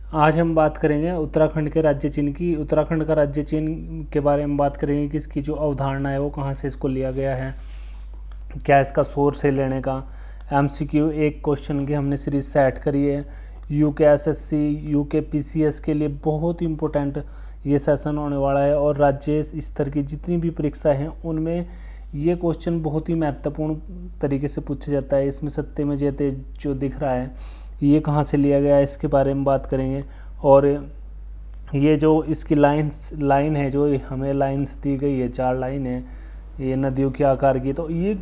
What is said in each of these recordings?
आज हम बात करेंगे उत्तराखंड के राज्य चिन्ह की। उत्तराखंड का राज्य चिन्ह के बारे में बात करेंगे कि इसकी जो अवधारणा है वो कहाँ से इसको लिया गया है, क्या इसका सोर्स है लेने का। एमसीक्यू एक क्वेश्चन की हमने सीरीज सेट करी है। यूके एसएससी, यूके पीसीएस के लिए बहुत इंपॉर्टेंट ये सेशन होने वाला है, और राज्य स्तर की जितनी भी परीक्षा हैं उनमें ये क्वेश्चन बहुत ही महत्वपूर्ण तरीके से पूछा जाता है। इसमें सत्य में जयते जो दिख रहा है ये कहाँ से लिया गया है इसके बारे में बात करेंगे। और ये जो इसकी लाइन है, जो हमें लाइन्स दी गई है, 4 लाइन है ये नदियों के आकार की, तो ये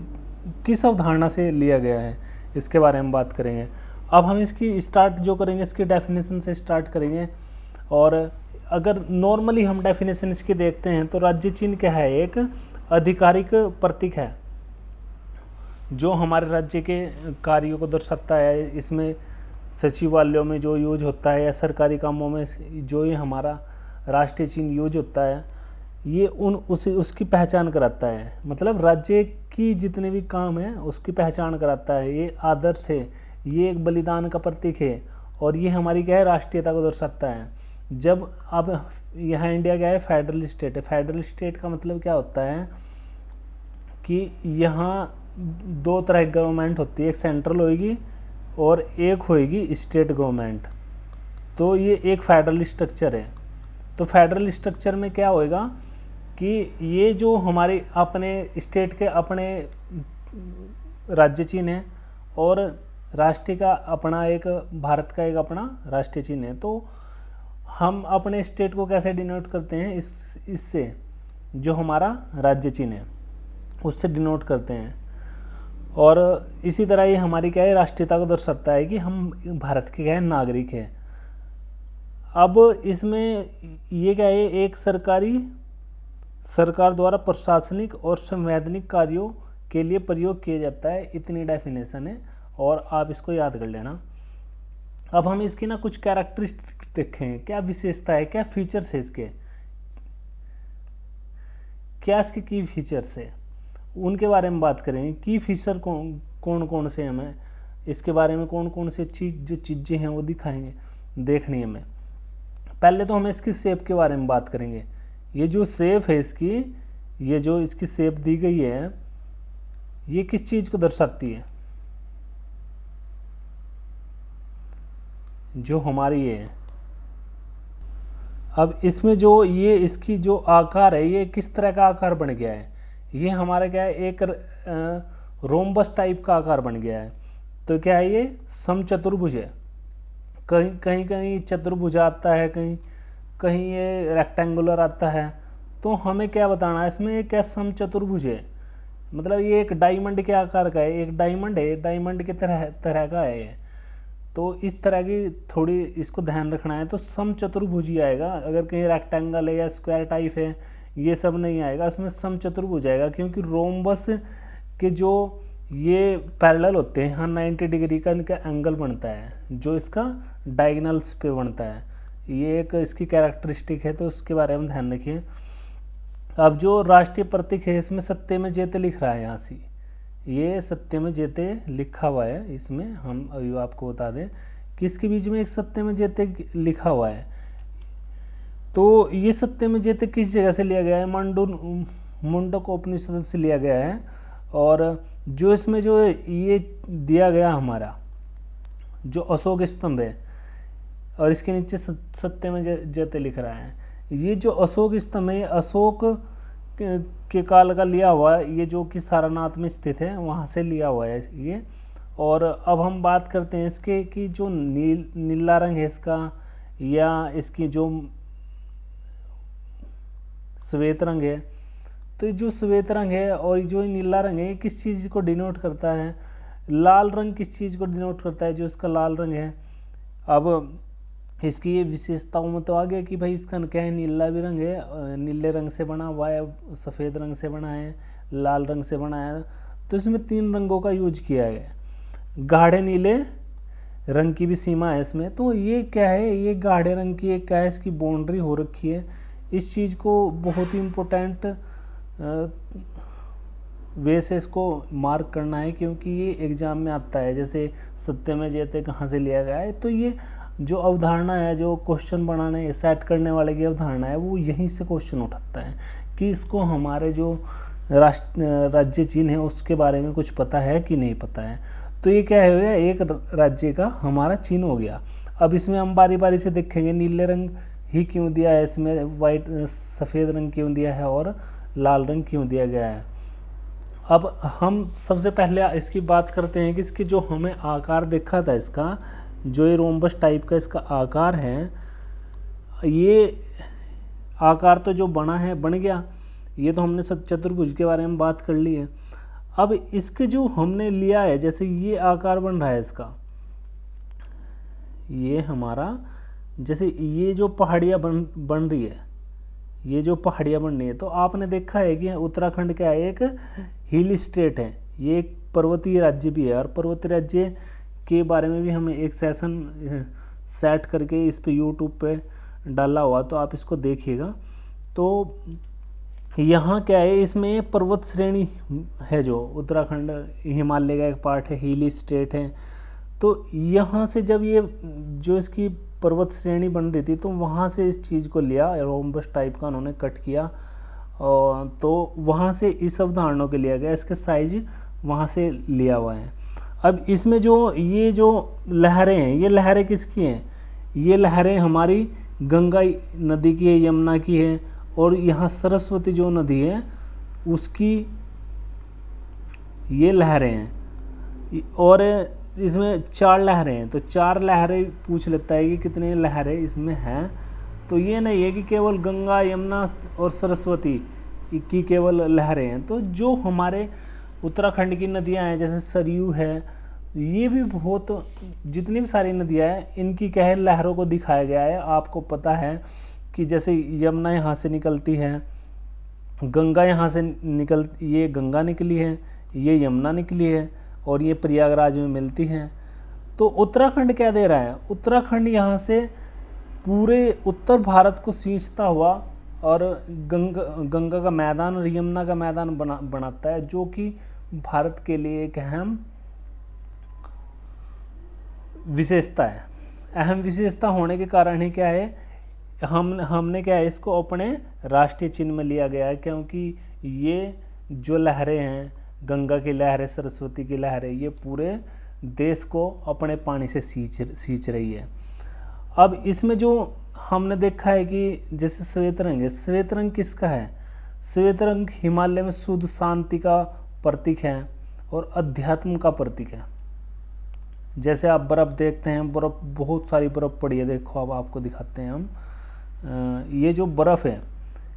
किस अवधारणा से लिया गया है इसके बारे में बात करेंगे। अब हम इसकी स्टार्ट जो करेंगे इसकी डेफिनेशन से स्टार्ट करेंगे। और अगर नॉर्मली हम डेफिनेशन इसकी देखते हैं तो राज्य चिन्ह क्या है, एक आधिकारिक प्रतीक है जो हमारे राज्य के कार्यों को दर्शाता है। इसमें सचिवालयों में जो यूज होता है या सरकारी कामों में जो ये हमारा राष्ट्रीय चिन्ह यूज होता है, ये उसकी पहचान कराता है। मतलब राज्य की जितने भी काम है उसकी पहचान कराता है। ये आदर्श है, ये एक बलिदान का प्रतीक है, और ये हमारी क्या है, राष्ट्रीयता को दर्शाता है। जब अब यहाँ इंडिया क्या है, फेडरल स्टेट है। फेडरल स्टेट का मतलब क्या होता है कि यहाँ 2 तरह की गवर्नमेंट होती है, एक सेंट्रल होगी और एक होगी स्टेट गवर्नमेंट। तो ये एक फेडरल स्ट्रक्चर है। तो फेडरल स्ट्रक्चर में क्या होएगा कि ये जो हमारे अपने स्टेट के अपने राज्य चिन्ह है और राष्ट्रीय का अपना एक, भारत का एक अपना राष्ट्रीय चिन्ह है। तो हम अपने स्टेट को कैसे डिनोट करते हैं, इससे जो हमारा राज्य चिन्ह है उससे डिनोट करते हैं। और इसी तरह ये हमारी क्या है, राष्ट्रीयता को दर्शाता है कि हम भारत के क्या है, नागरिक हैं। अब इसमें ये क्या है, एक सरकार द्वारा प्रशासनिक और संवैधानिक कार्यों के लिए प्रयोग किया जाता है। इतनी डेफिनेशन है और आप इसको याद कर लेना। अब हम इसकी ना कुछ कैरेक्टरिस्टिक देखें, क्या विशेषता है, क्या फीचर्स है इसके, क्या इसके की फीचर्स है, उनके बारे में बात करेंगे। की फीचर कौन कौन से हमें इसके बारे में कौन कौन से जो चीजें हैं वो दिखाएंगे, देखनी है हमें। पहले तो हम इसकी शेप के बारे में बात करेंगे। ये जो शेप है इसकी, ये जो इसकी शेप दी गई है, ये किस चीज को दर्शाती है, जो हमारी है। अब इसमें जो ये इसकी जो आकार है, ये किस तरह का आकार बन गया है, ये हमारा क्या है, एक रोम्बस टाइप का आकार बन गया है। तो क्या है, ये समचतुर्भुज है। कहीं कहीं चतुर्भुज आता है, कहीं ये रेक्टेंगुलर आता है। तो हमें क्या बताना है इसमें, क्या समचतुर्भुज है, मतलब ये एक डायमंड के आकार का है, एक डायमंड है, डायमंड की तरह का है ये। तो इस तरह की थोड़ी इसको ध्यान रखना है। तो समचतुर्भुज ही आएगा, अगर कहीं रेक्टेंगल है या स्क्वायर टाइप है ये सब नहीं आएगा, इसमें समचतुर्भुज आएगा। क्योंकि रोम्बस के जो ये पैरेलल होते हैं, हाँ 90 डिग्री का इनका एंगल बनता है जो इसका डायगोनल्स पे बनता है। ये एक इसकी कैरेक्टरिस्टिक है, तो उसके बारे में ध्यान रखिए। अब जो राष्ट्रीय प्रतीक है इसमें सत्य में जयते लिख रहा है, यहाँ से ये सत्य में जयते लिखा हुआ है। इसमें हम अभी आपको बता दें कि इसके बीच में एक सत्य में जयते लिखा हुआ है। तो ये सत्य में जयते किस जगह से लिया गया है, मुंडक उपनिषद से लिया गया है। और जो इसमें जो ये दिया गया हमारा जो अशोक स्तंभ है और इसके नीचे सत्य में जयते लिख रहा है, ये जो अशोक स्तंभ है अशोक के काल का लिया हुआ है, ये जो कि सारनाथ में स्थित है वहां से लिया हुआ है ये। और अब हम बात करते हैं इसके कि जो नीला रंग है इसका, या इसकी जो श्वेत रंग है, तो जो श्वेत रंग है और जो नीला रंग है किस चीज को डिनोट करता है, लाल रंग किस चीज को डिनोट करता है, जो इसका लाल रंग है। अब इसकी ये विशेषताओं में तो आ गया कि भाई इसका क्या है, नीला भी रंग है, नीले रंग से बना हुआ है, सफेद रंग से बना है, लाल रंग से बना है। तो इसमें 3 रंगों का यूज किया है। गाढ़े नीले रंग की भी सीमा है इसमें। तो ये क्या है, ये गाढ़े रंग की एक क्या है, इसकी बाउंड्री हो रखी है। इस चीज को बहुत ही इम्पोर्टेंट वे से इसको मार्क करना है, क्योंकि ये एग्जाम में आता है। जैसे सत्य में जयते कहाँ से लिया गया है, तो ये जो अवधारणा है, जो क्वेश्चन बनाने सेट करने वाले की अवधारणा है, वो यहीं से क्वेश्चन उठाता है कि इसको हमारे जो राज्य चीन है उसके बारे में कुछ पता है कि नहीं पता है। तो ये क्या हो गया, एक राज्य का हमारा चीन हो गया। अब इसमें हम बारी बारी से देखेंगे नीले रंग ही क्यों दिया है, इसमें वाइट सफेद रंग क्यों दिया है और लाल रंग क्यों दिया गया है। अब हम सबसे पहले इसकी बात करते हैं कि इसकी जो हमें आकार देखा था, इसका जो ये रोम्बस टाइप का इसका आकार है, ये आकार तो जो बना है बन गया, ये तो हमने चतुर्भुज के बारे में बात कर ली है। अब इसके जो हमने लिया है, जैसे ये आकार बन रहा है इसका, ये हमारा जैसे ये जो पहाड़ियाँ बन रही है, ये जो पहाड़ियाँ बन रही है, तो आपने देखा है कि उत्तराखंड क्या है, एक हिल स्टेट है, ये एक पर्वतीय राज्य भी है। और पर्वतीय राज्य के बारे में भी हमें एक सेशन सेट करके इस पे यूट्यूब पे डाला हुआ, तो आप इसको देखिएगा। तो यहाँ क्या है, इसमें पर्वत श्रेणी है, जो उत्तराखंड हिमालय का एक पार्ट है, हिली स्टेट है। तो यहाँ से जब ये जो इसकी पर्वत श्रेणी बन रही थी, तो वहाँ से इस चीज़ को लिया, रोम्बस टाइप का उन्होंने कट किया, और तो वहाँ से इस अवधारणा के लिया गया, इसके साइज वहाँ से लिया हुआ है। अब इसमें जो ये जो लहरें हैं, ये लहरें किसकी हैं, ये लहरें हमारी गंगा नदी की है, यमुना की है, और यहाँ सरस्वती जो नदी है उसकी ये लहरें हैं। और इसमें 4 लहरें हैं, तो 4 लहरें पूछ लेता है कि कितने लहरें इसमें हैं। तो ये नहीं है कि केवल गंगा, यमुना और सरस्वती की केवल लहरें हैं। तो जो हमारे उत्तराखंड की नदियां हैं, जैसे सरयू है, ये भी बहुत, जितनी भी सारी नदियां हैं, इनकी क्या है, लहरों को दिखाया गया है। आपको पता है कि जैसे यमुना यहाँ से निकलती है, गंगा यहाँ से ये गंगा निकली है, ये यमुना निकली है, और ये प्रयागराज में मिलती हैं। तो उत्तराखंड क्या दे रहा है, उत्तराखंड यहाँ से पूरे उत्तर भारत को सींचता हुआ और गंगा का मैदान और यमुना का मैदान बनाता है, जो कि भारत के लिए एक अहम विशेषता है। अहम विशेषता होने के कारण ही क्या है, हमने क्या है, इसको अपने राष्ट्रीय चिन्ह में लिया गया है, क्योंकि ये जो लहरें हैं, गंगा की लहरें, सरस्वती की लहरें, ये पूरे देश को अपने पानी से सींच रही है। अब इसमें जो हमने देखा है कि जैसे श्वेत रंग है, श्वेत रंग किसका है, श्वेत रंग हिमालय में शुद्ध शांति का प्रतीक है और अध्यात्म का प्रतीक है। जैसे आप बर्फ देखते हैं, बर्फ, बहुत सारी बर्फ पड़ी है, देखो अब आपको दिखाते हैं हम। ये जो बर्फ है,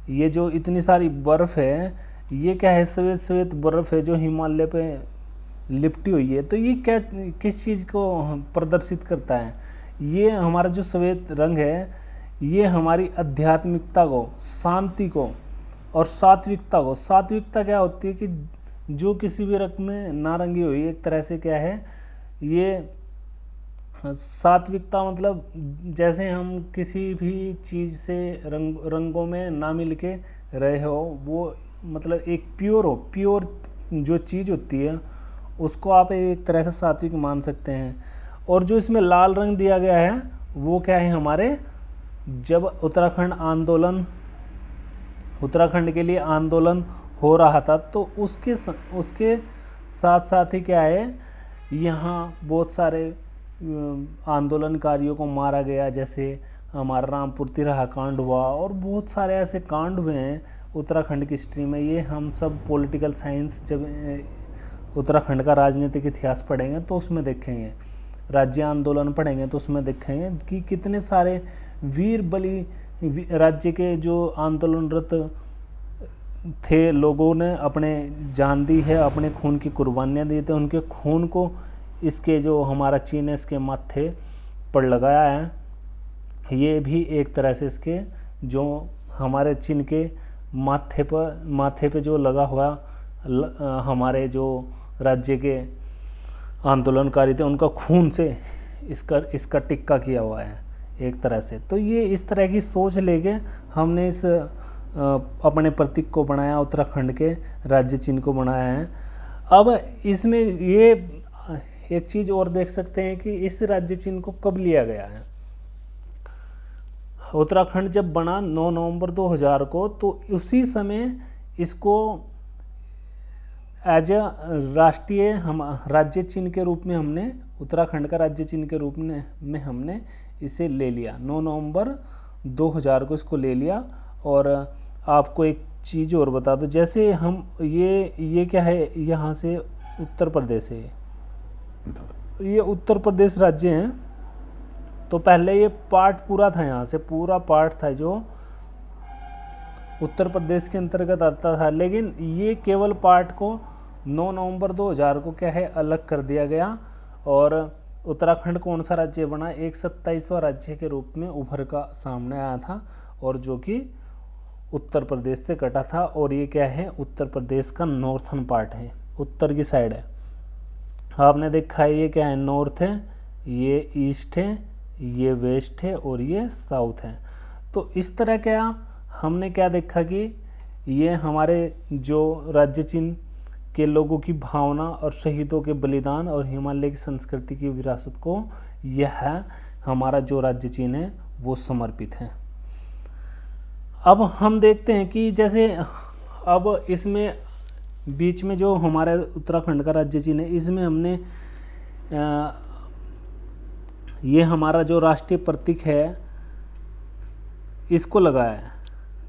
ये जो इतनी सारी बर्फ है, ये क्या है, श्वेत श्वेत बर्फ है जो हिमालय पे लिपटी हुई है। तो ये क्या, किस चीज को प्रदर्शित करता है, ये हमारा जो श्वेत रंग है, ये हमारी आध्यात्मिकता को, शांति को और सात्विकता को। सात्विकता क्या होती है कि जो किसी भी रंग में नारंगी हुई, एक तरह से क्या है, ये सात्विकता मतलब जैसे हम किसी भी चीज से रंगों में ना मिल के रहे हो, वो मतलब एक प्योर हो, प्योर जो चीज होती है उसको आप एक तरह से सात्विक मान सकते हैं। और जो इसमें लाल रंग दिया गया है, वो क्या है, हमारे जब उत्तराखंड के लिए आंदोलन हो रहा था, तो उसके साथ साथ ही क्या है, यहाँ बहुत सारे आंदोलनकारियों को मारा गया, जैसे हमारा रामपुर तिराहा कांड हुआ, और बहुत सारे ऐसे कांड हुए हैं उत्तराखंड की हिस्ट्री में। ये हम सब पॉलिटिकल साइंस, जब उत्तराखंड का राजनीतिक इतिहास पढ़ेंगे तो उसमें देखेंगे, राज्य आंदोलन पढ़ेंगे तो उसमें देखेंगे कि कितने सारे वीर बलि राज्य के जो आंदोलनरत थे, लोगों ने अपने जान दी है, अपने खून की कुर्बानियां दी थे, उनके खून को इसके जो हमारा चीन है इसके माथे पर लगाया है। ये भी एक तरह से इसके जो हमारे चीन के माथे पे जो लगा हुआ हमारे जो राज्य के आंदोलनकारी थे, उनका खून से इसका टिक्का किया हुआ है एक तरह से। तो ये इस तरह की सोच लेके हमने इस अपने प्रतीक को बनाया, उत्तराखंड के राज्य चिन्ह को बनाया है। अब इसमें ये एक चीज और देख सकते हैं कि इस राज्य चिन्ह को कब लिया गया है। उत्तराखंड जब बना 9 नवंबर 2000 को, तो उसी समय इसको एज अ राष्ट्रीय हम राज्य चिन्ह के रूप में हमने, उत्तराखंड का राज्य चिन्ह के रूप में हमने इसे ले लिया। 9 नवंबर 2000 को इसको ले लिया। और आपको एक चीज़ और बता दो, जैसे हम ये क्या है, यहाँ से उत्तर प्रदेश है, ये उत्तर प्रदेश राज्य है। तो पहले ये पार्ट पूरा था, यहाँ से पूरा पार्ट था जो उत्तर प्रदेश के अंतर्गत आता था, लेकिन ये केवल पार्ट को 9 नवंबर 2000 को क्या है अलग कर दिया गया। और उत्तराखंड कौन सा राज्य बना, एक 27वां राज्य के रूप में उभर का सामने आया था, और जो कि उत्तर प्रदेश से कटा था। और ये क्या है, उत्तर प्रदेश का नॉर्थन पार्ट है, उत्तर की साइड है। आपने देखा है ये क्या है, नॉर्थ है, ये ईस्ट है, ये वेस्ट है, और ये साउथ है। तो इस तरह क्या हमने क्या देखा कि ये हमारे जो राज्य चिन्ह के लोगों की भावना और शहीदों के बलिदान और हिमालय की संस्कृति की विरासत को यह हमारा जो राज्य चिन्ह है वो समर्पित है। अब हम देखते हैं कि जैसे अब इसमें बीच में जो हमारे उत्तराखंड का राज्य चिन्ह है, इसमें हमने ये हमारा जो राष्ट्रीय प्रतीक है इसको लगाया है।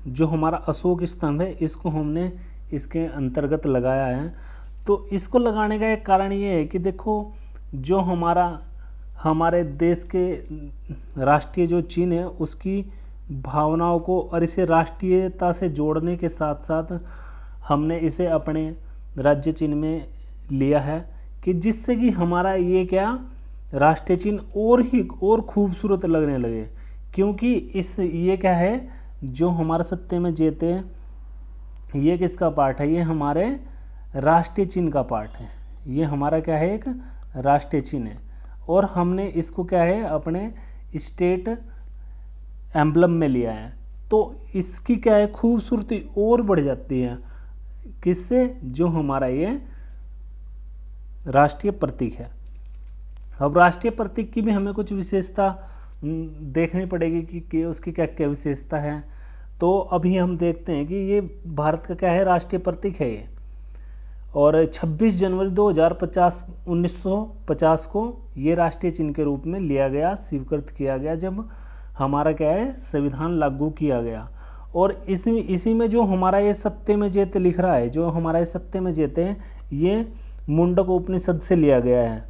जो हमारा अशोक स्तंभ है इसको हमने इसके अंतर्गत लगाया है। तो इसको लगाने का एक कारण ये है कि देखो, जो हमारे देश के राष्ट्रीय जो चिन्ह है उसकी भावनाओं को और इसे राष्ट्रीयता से जोड़ने के साथ साथ हमने इसे अपने राज्य चिन्ह में लिया है, कि जिससे कि हमारा ये क्या राष्ट्रीय चिन्ह और खूबसूरत लगने लगे। क्योंकि ये क्या है, जो हमारा सत्ते में जेते ये किसका पार्ट है, ये हमारे राष्ट्रीय चिन्ह का पार्ट है। ये हमारा क्या है, एक राष्ट्रीय चिन्ह है, और हमने इसको क्या है अपने स्टेट एम्बलम में लिया है। तो इसकी क्या है खूबसूरती और बढ़ जाती है, किससे, जो हमारा ये राष्ट्रीय प्रतीक है। अब राष्ट्रीय प्रतीक की भी हमें कुछ विशेषता देखनी पड़ेगी कि उसकी क्या क्या विशेषता है। तो अभी हम देखते हैं कि ये भारत का क्या है, राष्ट्रीय प्रतीक है ये। और 26 जनवरी 1950 को ये राष्ट्रीय चिन्ह के रूप में लिया गया, स्वीकृत किया गया, जब हमारा क्या है संविधान लागू किया गया। और इसी में जो हमारा ये सत्ते में जेते लिख रहा है, जो हमारा ये सत्ते में जेते है, ये मुंडक उपनिषद से लिया गया है।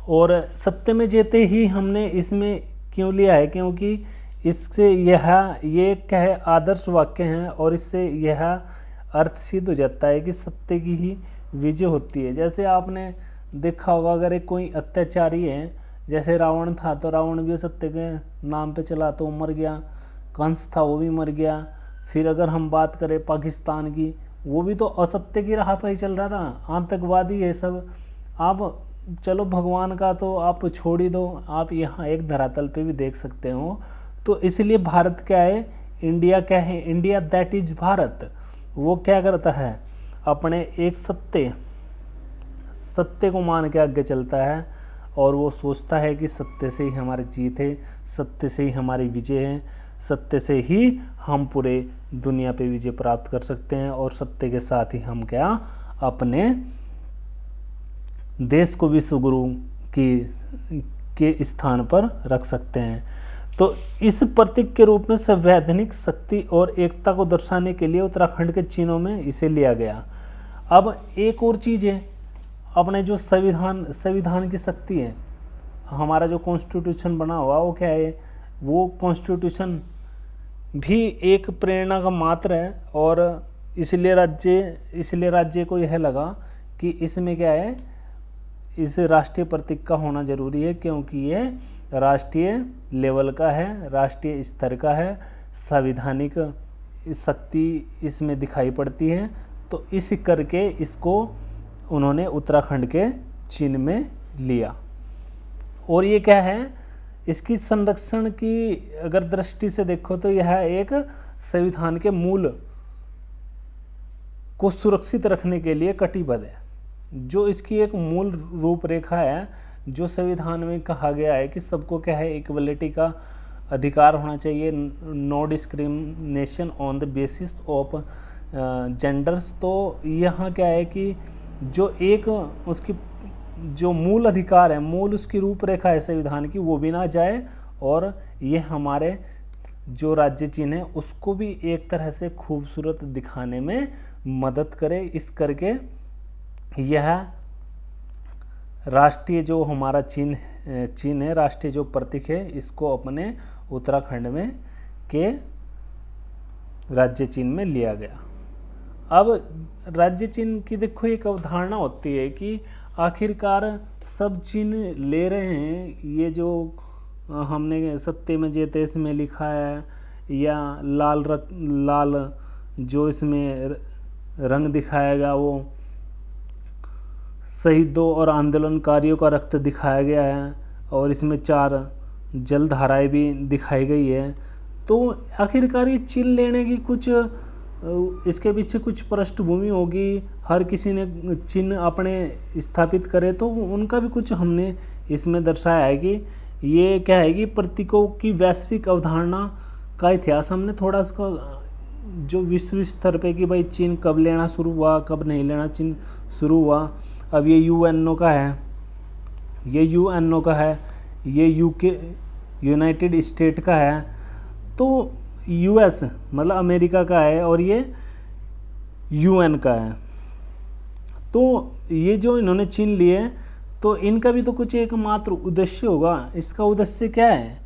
और सत्य में जेते ही हमने इसमें क्यों लिया है, क्योंकि इससे ये क्या है आदर्श वाक्य है, और इससे यह अर्थ सिद्ध हो जाता है कि सत्य की ही विजय होती है। जैसे आपने देखा होगा, अगर एक कोई अत्याचारी है, जैसे रावण था, तो रावण भी सत्य के नाम पे चला तो मर गया, कंस था वो भी मर गया। फिर अगर हम बात करें पाकिस्तान की, वो भी तो असत्य की राह पर ही चल रहा था, आतंकवादी है सब। आप चलो भगवान का तो आप छोड़ ही दो, आप यहाँ एक धरातल पे भी देख सकते हो। तो इसलिए भारत क्या है, इंडिया क्या है, इंडिया दैट इज भारत, वो क्या करता है अपने एक सत्य को मान के आगे चलता है, और वो सोचता है कि सत्य से ही हमारी जीत है, सत्य से ही हमारी विजय है, सत्य से ही हम पूरे दुनिया पे विजय प्राप्त कर सकते हैं, और सत्य के साथ ही हम क्या अपने देश को विश्व गुरु के स्थान पर रख सकते हैं। तो इस प्रतीक के रूप में संवैधानिक शक्ति और एकता को दर्शाने के लिए उत्तराखंड के चिन्हों में इसे लिया गया। अब एक और चीज है, अपने जो संविधान की शक्ति है, हमारा जो कॉन्स्टिट्यूशन बना हुआ वो क्या है, वो कॉन्स्टिट्यूशन भी एक प्रेरणा का मात्र है। और इसलिए राज्य को यह लगा कि इसमें क्या है, इस राष्ट्रीय प्रतीक का होना जरूरी है, क्योंकि ये राष्ट्रीय लेवल का है, राष्ट्रीय स्तर का है, संवैधानिक शक्ति इसमें दिखाई पड़ती है। तो इस करके इसको उन्होंने उत्तराखंड के चिन्ह में लिया। और ये क्या है, इसकी संरक्षण की अगर दृष्टि से देखो तो यह एक संविधान के मूल को सुरक्षित रखने के लिए कटिबद्ध है। जो इसकी एक मूल रूपरेखा है, जो संविधान में कहा गया है कि सबको क्या है इक्वलिटी का अधिकार होना चाहिए, no discrimination on the basis of genders. तो यहाँ क्या है कि जो एक उसकी जो मूल अधिकार है, मूल उसकी रूपरेखा है संविधान की, वो भी ना जाए, और ये हमारे जो राज्य चिन्ह है उसको भी एक तरह से खूबसूरत दिखाने में मदद करे। इस करके यह राष्ट्रीय जो हमारा चिन्ह है, राष्ट्रीय जो प्रतीक है, इसको अपने उत्तराखंड में के राज्य चिन्ह में लिया गया। अब राज्य चिन्ह की देखो एक अवधारणा होती है कि आखिरकार सब चिन्ह ले रहे हैं, ये जो हमने सत्य में जेते इसमें लिखा है, या लाल जो इसमें रंग दिखाएगा वो शहीदों और आंदोलनकारियों का रक्त दिखाया गया है, और इसमें 4 जलधाराएं भी दिखाई गई है। तो आखिरकार ये चिन्ह लेने की कुछ इसके पीछे कुछ पृष्ठभूमि होगी, हर किसी ने चिन्ह अपने स्थापित करे, तो उनका भी कुछ हमने इसमें दर्शाया है कि ये क्या है कि प्रतीकों की वैश्विक अवधारणा का इतिहास हमने थोड़ा इसका जो विश्व स्तर पे कि भाई चिन्ह कब लेना शुरू हुआ, कब नहीं लेना चिन्ह शुरू हुआ। अब ये यूएनओ का है, ये यूके यूनाइटेड स्टेट का है, तो यूएस मतलब अमेरिका का है, और ये यूएन का है। तो ये जो इन्होंने चिन्ह लिए, तो इनका भी तो कुछ एकमात्र उद्देश्य होगा। इसका उद्देश्य क्या है?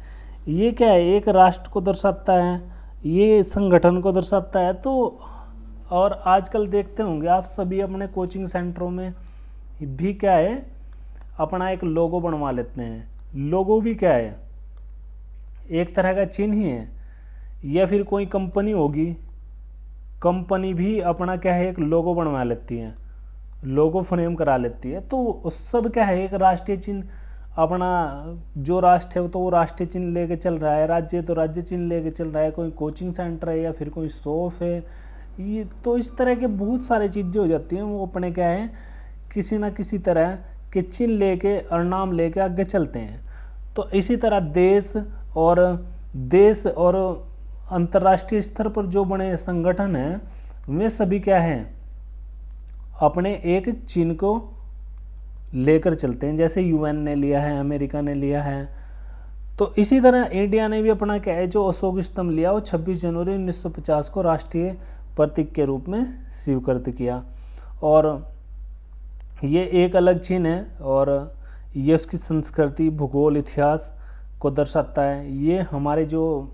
ये क्या है, एक राष्ट्र को दर्शाता है, ये संगठन को दर्शाता है। तो और आजकल देखते होंगे आप सभी अपने कोचिंग सेंटरों में भी क्या है, अपना एक लोगो बनवा लेते हैं। लोगो भी क्या है, एक तरह का चिन्ह ही है। या फिर कोई कंपनी होगी, कंपनी भी अपना क्या है, एक लोगो बनवा लेती है, लोगो फ्रेम करा लेती है। तो उस सब क्या है, एक राष्ट्रीय चिन्ह, अपना जो राष्ट्र है तो वो राष्ट्रीय चिन्ह लेके चल रहा है, राज्य तो राज्य चिन्ह लेके चल रहा है, कोई कोचिंग सेंटर है या फिर कोई शॉप है, ये तो इस तरह के बहुत सारी चीजें हो जाती हैं। वो अपने क्या है, किसी ना किसी तरह के चिन्ह लेके और नाम लेके आगे चलते हैं। तो इसी तरह देश और अंतर्राष्ट्रीय स्तर पर जो बने संगठन हैं, वे सभी क्या हैं, अपने एक चिन्ह को लेकर चलते हैं। जैसे यूएन ने लिया है, अमेरिका ने लिया है। तो इसी तरह इंडिया ने भी अपना क्या है, जो अशोक स्तंभ लिया, वो 26 जनवरी 1950 को राष्ट्रीय प्रतीक के रूप में स्वीकृत किया। और ये एक अलग चिन्ह है, और ये उसकी संस्कृति, भूगोल, इतिहास को दर्शाता है। ये हमारे जो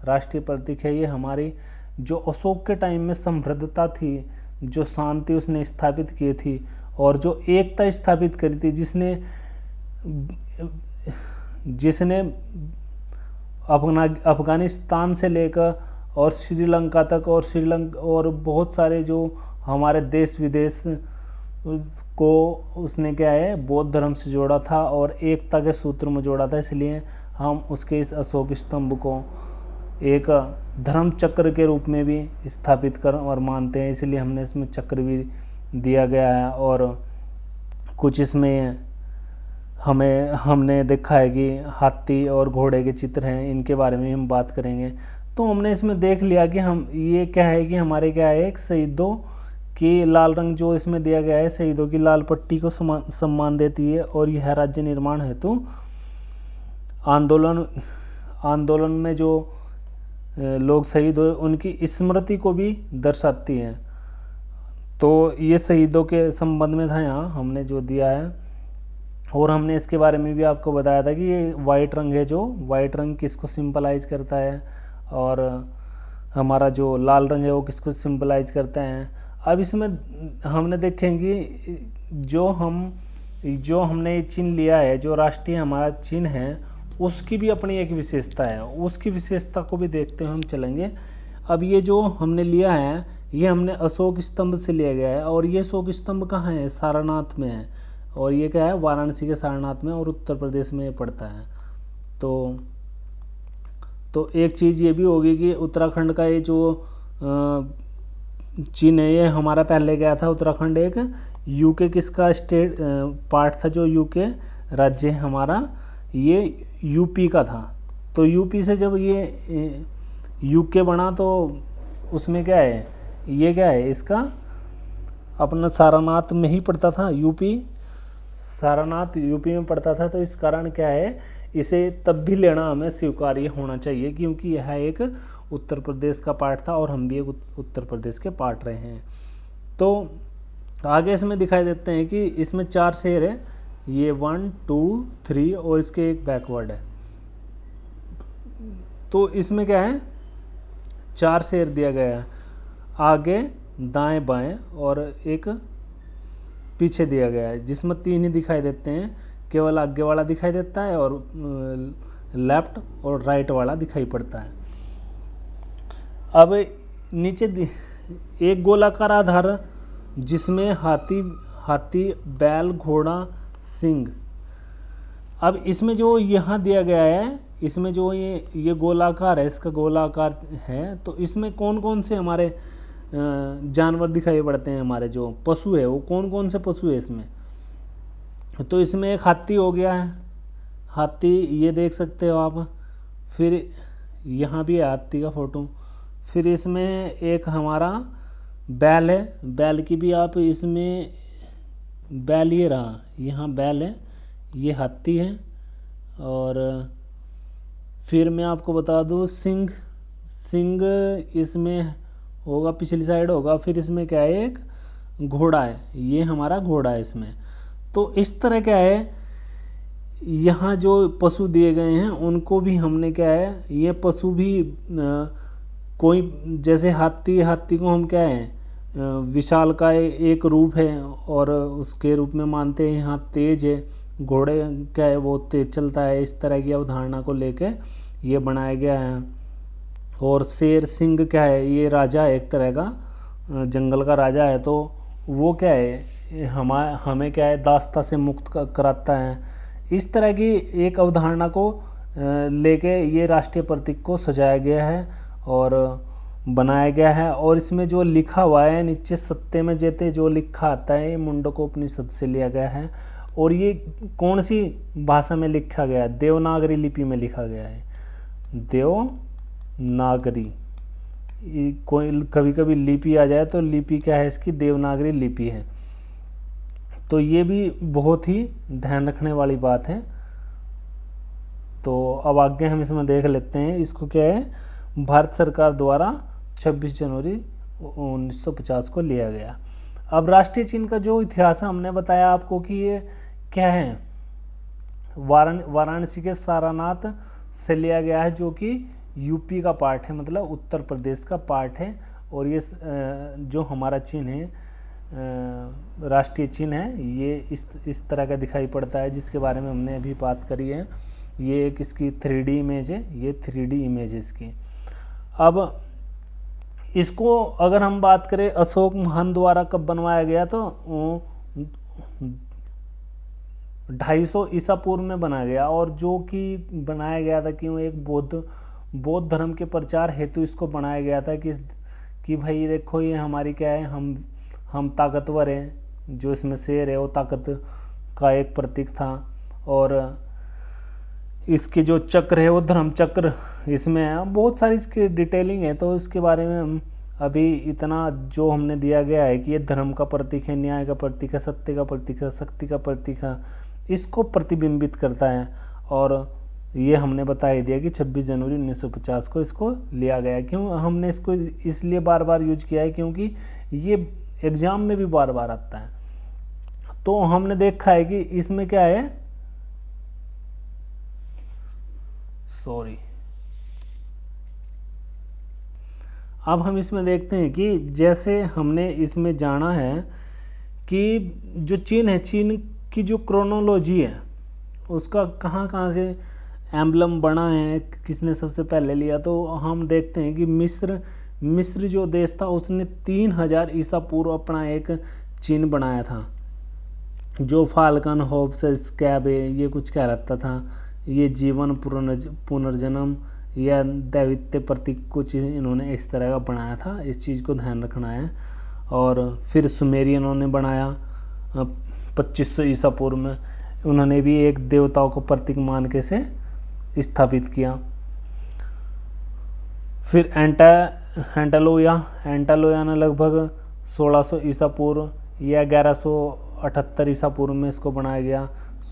राष्ट्रीय प्रतीक है, ये हमारी जो अशोक के टाइम में समृद्धता थी, जो शांति उसने स्थापित की थी, और जो एकता स्थापित करी थी, जिसने अफगानिस्तान से लेकर और श्रीलंका तक, और बहुत सारे जो हमारे देश विदेश को उसने क्या है, बौद्ध धर्म से जोड़ा था और एकता के सूत्र में जोड़ा था। इसलिए हम उसके इस अशोक स्तंभ को एक धर्म चक्र के रूप में भी स्थापित कर और मानते हैं। इसलिए हमने इसमें चक्र भी दिया गया है, और कुछ इसमें हमने देखा है कि हाथी और घोड़े के चित्र हैं, इनके बारे में हम बात करेंगे। तो हमने इसमें देख लिया कि हम ये क्या है कि हमारे क्या है, एक शहीदों की लाल रंग जो इसमें दिया गया है, शहीदों की लाल पट्टी को सम्मान देती है, और यह राज्य निर्माण हेतु आंदोलन में जो लोग शहीद हुए उनकी स्मृति को भी दर्शाती है। तो ये शहीदों के संबंध में था यहाँ हमने जो दिया है। और हमने इसके बारे में भी आपको बताया था कि ये वाइट रंग है, जो वाइट रंग किसको सिंपलाइज करता है, और हमारा जो लाल रंग है वो किसको सिंपलाइज करते हैं। अब इसमें हमने देखेंगे जो हमने चिन्ह लिया है, जो राष्ट्रीय हमारा चिन्ह है, उसकी भी अपनी एक विशेषता है। उसकी विशेषता को भी देखते हुए हम चलेंगे। अब ये जो हमने लिया है, ये हमने अशोक स्तंभ से लिया गया है, और ये अशोक स्तंभ कहाँ है, सारनाथ में है, और ये क्या है, वाराणसी के सारनाथ में और उत्तर प्रदेश में पड़ता है। तो एक चीज ये भी होगी कि उत्तराखंड का ये जो चिन्ह है, ये हमारा पहले गया था, उत्तराखंड एक यूके किसका स्टेट पार्ट था, जो यूके राज्य हमारा ये यूपी का था। तो यूपी से जब ये यूके बना तो उसमें क्या है, ये क्या है, इसका अपना सारनाथ में ही पड़ता था, यूपी सारनाथ यूपी में पड़ता था। तो इस कारण क्या है, इसे तब भी लेना हमें स्वीकार्य होना चाहिए, क्योंकि यह एक उत्तर प्रदेश का पार्ट था और हम भी एक उत्तर प्रदेश के पार्ट रहे हैं। तो आगे इसमें दिखाई देते हैं कि इसमें 4 शहर है, ये 1 2 3 और इसके एक बैकवर्ड है। तो इसमें क्या है, 4 शहर दिया गया है, आगे दाएं बाएं और एक पीछे दिया गया है, जिसमें 3 ही दिखाई देते हैं, केवल आगे वाला दिखाई देता है और लेफ्ट और राइट वाला दिखाई पड़ता है। अब नीचे एक गोलाकार आधार जिसमें हाथी बैल घोड़ा सिंह। अब इसमें जो यहाँ दिया गया है, इसमें जो ये गोलाकार है, इसका गोलाकार है, तो इसमें कौन कौन से हमारे जानवर दिखाई पड़ते हैं, हमारे जो पशु है वो कौन कौन से पशु है इसमें। तो इसमें एक हाथी हो गया है, हाथी ये देख सकते हो आप, फिर यहाँ भी है हाथी का फोटो, फिर इसमें एक हमारा बैल है, बैल की भी आप इसमें बैल ये रहा, यहाँ बैल है, ये हाथी है। और फिर मैं आपको बता दूँ सिंह इसमें होगा, पिछली साइड होगा। फिर इसमें क्या है, एक घोड़ा है, ये हमारा घोड़ा है इसमें। तो इस तरह क्या है, यहाँ जो पशु दिए गए हैं उनको भी हमने क्या है, ये पशु भी कोई जैसे हाथी को हम क्या है, विशाल का एक रूप है और उसके रूप में मानते हैं, यहाँ तेज है, घोड़े क्या है वो तेज चलता है, इस तरह की अवधारणा को लेके ये बनाया गया है। और शेर सिंह क्या है, ये राजा है, एक तरह का जंगल का राजा है, तो वो क्या है, हमें क्या है, दास्ता से मुक्त कराता है। इस तरह की एक अवधारणा को लेके ये राष्ट्रीय प्रतीक को सजाया गया है और बनाया गया है। और इसमें जो लिखा हुआ है नीचे सत्ते में जेते जो लिखा आता है, ये मुंडकोपनिषद से लिया गया है। और ये कौन सी भाषा में लिखा गया है, देवनागरी लिपि में लिखा गया है, देवनागरी। कोई कभी कभी लिपि आ जाए तो लिपि क्या है इसकी, देवनागरी लिपि है। तो ये भी बहुत ही ध्यान रखने वाली बात है। तो अब आगे हम इसमें देख लेते हैं, इसको क्या है, भारत सरकार द्वारा 26 जनवरी 1950 को लिया गया। अब राष्ट्रीय चिन्ह का जो इतिहास है, हमने बताया आपको कि ये क्या है, वाराणसी के सारनाथ से लिया गया है, जो कि यूपी का पार्ट है, मतलब उत्तर प्रदेश का पार्ट है। और ये जो हमारा चिन्ह है, राष्ट्रीय चिन्ह है, ये इस तरह का दिखाई पड़ता है, जिसके बारे में हमने अभी बात करी है। ये एक इसकी 3D इमेज है, ये 3D इमेज है इसकी। अब इसको अगर हम बात करें अशोक महान द्वारा कब बनवाया गया, तो 250 ईसा पूर्व में बनाया गया। और जो कि बनाया गया था क्यों, एक बौद्ध धर्म के प्रचार हेतु इसको बनाया गया था कि भाई देखो ये हमारी क्या है, हम ताकतवर हैं, जो इसमें शेर है वो ताकत का एक प्रतीक था। और इसके जो चक्र है वो धर्म चक्र इसमें है, बहुत सारी इसकी डिटेलिंग है, तो इसके बारे में हम अभी इतना जो हमने दिया गया है कि ये धर्म का प्रतीक है, न्याय का प्रतीक है, सत्य का प्रतीक है, शक्ति का प्रतीक है, इसको प्रतिबिंबित करता है। और ये हमने बता ही दिया कि 26 जनवरी 1950 को इसको लिया गया। क्यों हमने इसको इसलिए बार बार यूज किया है, क्योंकि ये एग्जाम में भी बार बार आता है। तो हमने देखा है कि इसमें क्या है, सॉरी, अब हम इसमें देखते हैं कि जैसे हमने इसमें जाना है कि जो चिन्ह है, चिन्ह की जो क्रोनोलॉजी है उसका कहाँ कहाँ से एम्बलम बना है, किसने सबसे पहले लिया। तो हम देखते हैं कि मिस्र जो देश था उसने 3000 ईसा पूर्व अपना एक चिन्ह बनाया था, जो फाल्कन होप्स स्कैब ये कुछ कह रहता था, ये जीवन पुनर्जन्म या दैवित्य प्रतीक कुछ इन्होंने इस तरह का बनाया था, इस चीज़ को ध्यान रखना है। और फिर सुमेरियनों ने बनाया 2500 ईसा पूर्व में, उन्होंने भी एक देवताओं को प्रतीक मान के से स्थापित किया। फिर एंटालोया ने लगभग 1600 ईसा पूर्व या 1178 ईसा पूर्व में इसको बनाया गया।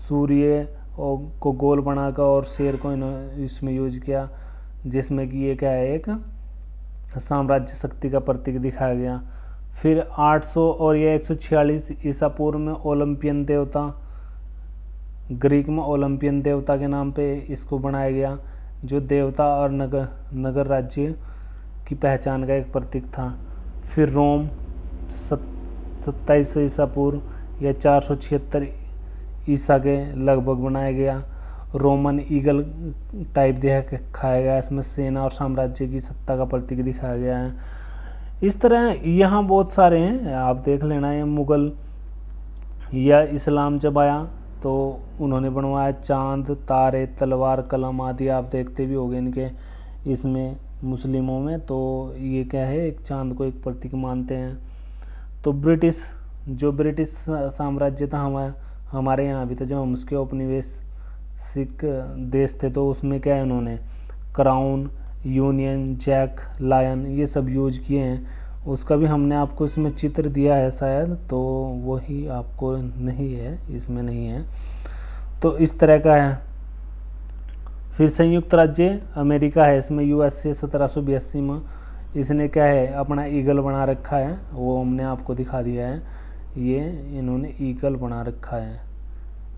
सूर्य को गोल बनाकर और शेर को इसमें यूज किया, जिसमें कि ये क्या है, एक साम्राज्य शक्ति का प्रतीक दिखाया गया। फिर 800 और या 146 ईसा पूर्व में ओलंपियन देवता, ग्रीक में ओलंपियन देवता के नाम पे इसको बनाया गया, जो देवता और नगर राज्य की पहचान का एक प्रतीक था। फिर रोम 2700 ईसा पूर्व या 476 ईसा के लगभग बनाया गया। रोमन ईगल टाइप दिखाया गया, इसमें सेना और साम्राज्य की सत्ता का प्रतीक दिखाया गया है। इस तरह यहाँ बहुत सारे हैं, आप देख लेना। है मुगल या इस्लाम जब आया तो उन्होंने बनवाया चांद, तारे, तलवार, कलम आदि आप देखते भी होंगे इनके इसमें मुस्लिमों में। तो ये क्या है, एक चांद को एक प्रतीक मानते हैं। तो ब्रिटिश साम्राज्य था हमारे यहाँ भी था, जब हम उसके औपनिवेशिक देश थे, तो उसमें क्या है, उन्होंने क्राउन, यूनियन जैक, लायन ये सब यूज किए हैं। उसका भी हमने आपको इसमें चित्र दिया है शायद, तो वही आपको नहीं है, इसमें नहीं है। तो इस तरह का है। फिर संयुक्त राज्य अमेरिका है, इसमें यूएसए 1782 में इसने क्या है, अपना ईगल बना रखा है, वो हमने आपको दिखा दिया है। ये इन्होंने ईगल बना रखा है,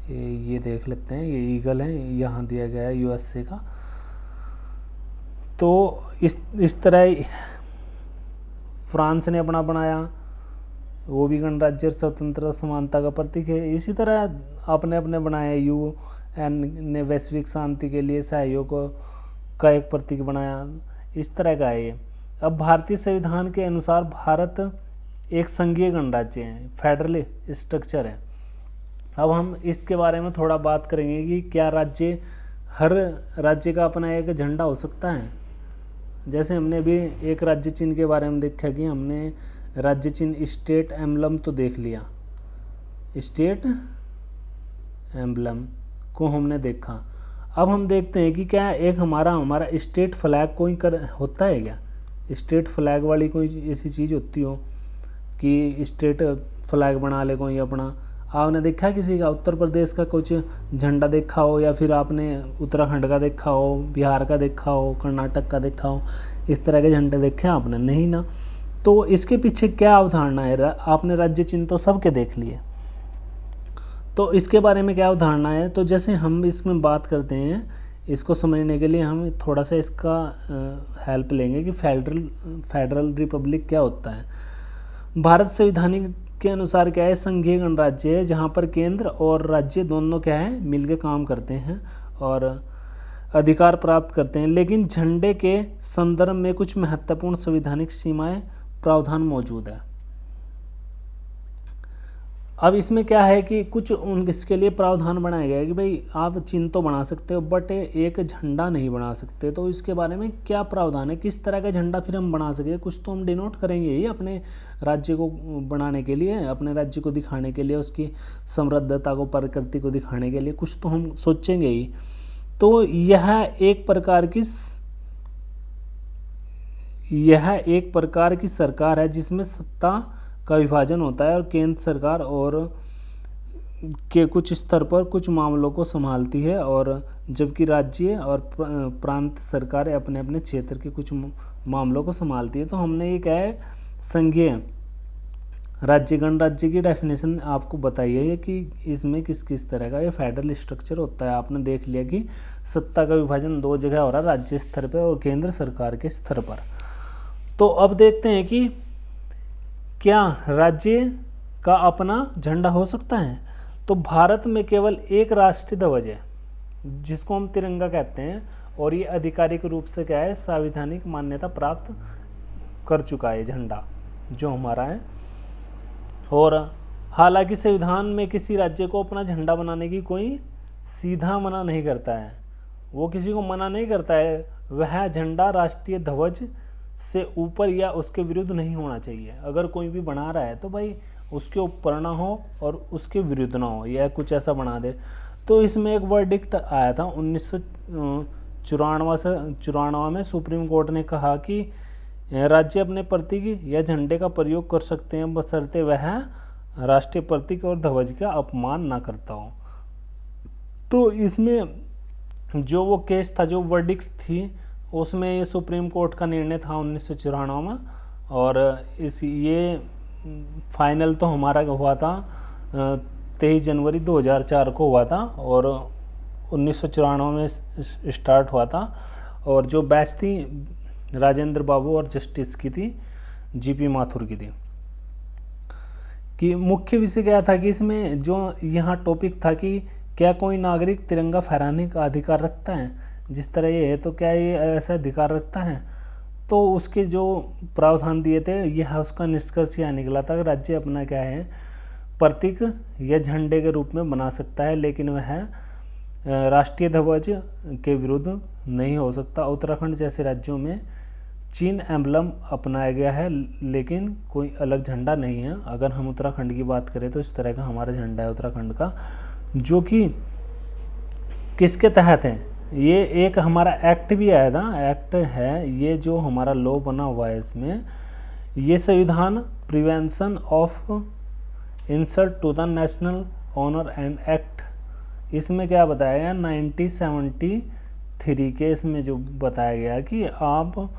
ये देख लेते हैं, ये ईगल है, यहाँ दिया गया है यूएसए का। तो इस तरह फ्रांस ने अपना बनाया, वो भी गणराज्य स्वतंत्र समानता का प्रतीक है। इसी तरह अपने अपने बनाए। यूएन ने वैश्विक शांति के लिए सहयोग का एक प्रतीक बनाया। इस तरह का है ये। अब भारतीय संविधान के अनुसार भारत एक संघीय गणराज्य है, फेडरल स्ट्रक्चर है। अब हम इसके बारे में थोड़ा बात करेंगे कि क्या हर राज्य का अपना एक झंडा हो सकता है। जैसे हमने अभी एक राज्य चिन्ह के बारे में देखा कि हमने राज्य चिन्ह स्टेट एम्बलम तो देख लिया, स्टेट एम्बलम को हमने देखा। अब हम देखते हैं कि क्या एक हमारा स्टेट फ्लैग कोई होता है क्या, स्टेट फ्लैग वाली कोई ऐसी चीज होती हो कि स्टेट फ्लैग बना ले कोई अपना। आपने देखा किसी का उत्तर प्रदेश का कुछ झंडा देखा हो, या फिर आपने उत्तराखंड का देखा हो, बिहार का देखा हो, कर्नाटक का देखा हो, इस तरह के झंडे देखे आपने? नहीं ना। तो इसके पीछे क्या अवधारणा है? आपने राज्य चिन्ह तो सबके देख लिए, तो इसके बारे में क्या अवधारणा है? तो जैसे हम इसमें बात करते हैं, इसको समझने के लिए हम थोड़ा सा इसका हेल्प लेंगे कि फेडरल रिपब्लिक क्या होता है। भारत संविधान के अनुसार क्या है, संघीय गणराज्य है, जहां पर केंद्र और राज्य दोनों क्या है, मिलकर काम करते हैं और अधिकार प्राप्त करते हैं। लेकिन झंडे के संदर्भ में कुछ महत्वपूर्ण संवैधानिक सीमाएं प्रावधान मौजूद है। अब इसमें क्या है कि कुछ इसके लिए प्रावधान बनाया गया है कि भाई आप चिन्ह तो बना सकते हो, बट एक झंडा नहीं बना सकते। तो इसके बारे में क्या प्रावधान है, किस तरह का झंडा फिर हम बना सके? कुछ तो हम डिनोट करेंगे ही अपने राज्य को बनाने के लिए, अपने राज्य को दिखाने के लिए, उसकी समृद्धता को, प्रकृति को दिखाने के लिए कुछ तो हम सोचेंगे ही। तो यह एक प्रकार की सरकार है जिसमें सत्ता का विभाजन होता है और केंद्र सरकार और के कुछ स्तर पर कुछ मामलों को संभालती है, और जबकि राज्य और प्रांत सरकार अपने अपने क्षेत्र के कुछ मामलों को संभालती है। तो हमने ये क्या है, संघीय राज्य गणराज्य की डेफिनेशन आपको बताई है कि इसमें किस किस तरह का ये फेडरल स्ट्रक्चर होता है। आपने देख लिया कि सत्ता का विभाजन दो जगह हो रहा है, राज्य स्तर पर और केंद्र सरकार के स्तर पर। तो अब देखते हैं कि क्या राज्य का अपना झंडा हो सकता है। तो भारत में केवल एक राष्ट्रीय ध्वज है, जिसको हम तिरंगा कहते हैं, और ये आधिकारिक रूप से क्या है, संवैधानिक मान्यता प्राप्त कर चुका है झंडा जो हमारा है। और हालांकि संविधान में किसी राज्य को अपना झंडा बनाने की कोई सीधा मना नहीं करता है, वो किसी को मना नहीं करता है। वह झंडा राष्ट्रीय ध्वज से ऊपर या उसके विरुद्ध नहीं होना चाहिए। अगर कोई भी बना रहा है तो भाई उसके ऊपर ना हो और उसके विरुद्ध ना हो, या कुछ ऐसा बना दे। तो इसमें एक वर्डिक्ट आया था 1994 में सुप्रीम कोर्ट ने कहा कि राज्य अपने प्रतीक या झंडे का प्रयोग कर सकते हैं बशर्ते वह राष्ट्रीय प्रतीक और ध्वज का अपमान न करता हो। तो इसमें जो वो केस था, जो वर्डिक्ट थी, उसमें ये सुप्रीम कोर्ट का निर्णय था 1994 में, और ये फाइनल तो हमारा हुआ था 23 जनवरी 2004 को हुआ था, और 1994 में स्टार्ट हुआ था। और जो बैच थी राजेंद्र बाबू और जस्टिस की थी, जीपी माथुर की थी। कि मुख्य विषय क्या था कि इसमें जो यहाँ टॉपिक था कि क्या कोई नागरिक तिरंगा फहराने का अधिकार रखता है, जिस तरह ये है तो क्या ये ऐसा अधिकार रखता है। तो उसके जो प्रावधान दिए थे, यह उसका निष्कर्ष यह निकला था कि राज्य अपना क्या है प्रतीक या झंडे के रूप में बना सकता है, लेकिन वह राष्ट्रीय ध्वज के विरुद्ध नहीं हो सकता। उत्तराखंड जैसे राज्यों में चीन एम्बलम अपनाया गया है, लेकिन कोई अलग झंडा नहीं है। अगर हम उत्तराखंड की बात करें तो इस तरह का हमारा झंडा है उत्तराखंड का, जो कि किसके तहत है, ये एक हमारा एक्ट भी आया था, एक्ट है ये जो हमारा लॉ बना हुआ है, इसमें ये संविधान prevention of insult to the national honour and act, इसमें क्या बताया गया 1973 के इसमें जो बताया गया कि आप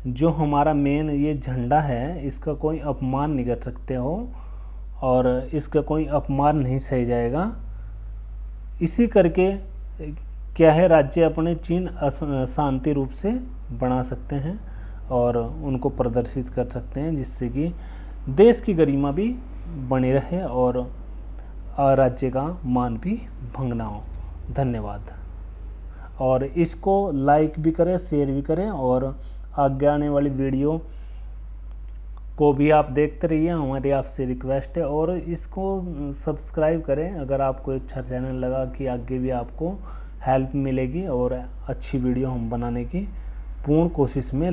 जो हमारा मेन ये झंडा है इसका कोई अपमान नहीं कर सकते हो और इसका कोई अपमान नहीं सही जाएगा। इसी करके क्या है राज्य अपने चिन्ह शांति रूप से बना सकते हैं और उनको प्रदर्शित कर सकते हैं, जिससे कि देश की गरिमा भी बनी रहे और राज्य का मान भी भंग ना हो। धन्यवाद। और इसको लाइक भी करें, शेयर भी करें, और आगे आने वाली वीडियो को भी आप देखते रहिए, हमारी आपसे रिक्वेस्ट है। और इसको सब्सक्राइब करें अगर आपको अच्छा चैनल लगा, कि आगे भी आपको हेल्प मिलेगी और अच्छी वीडियो हम बनाने की पूर्ण कोशिश में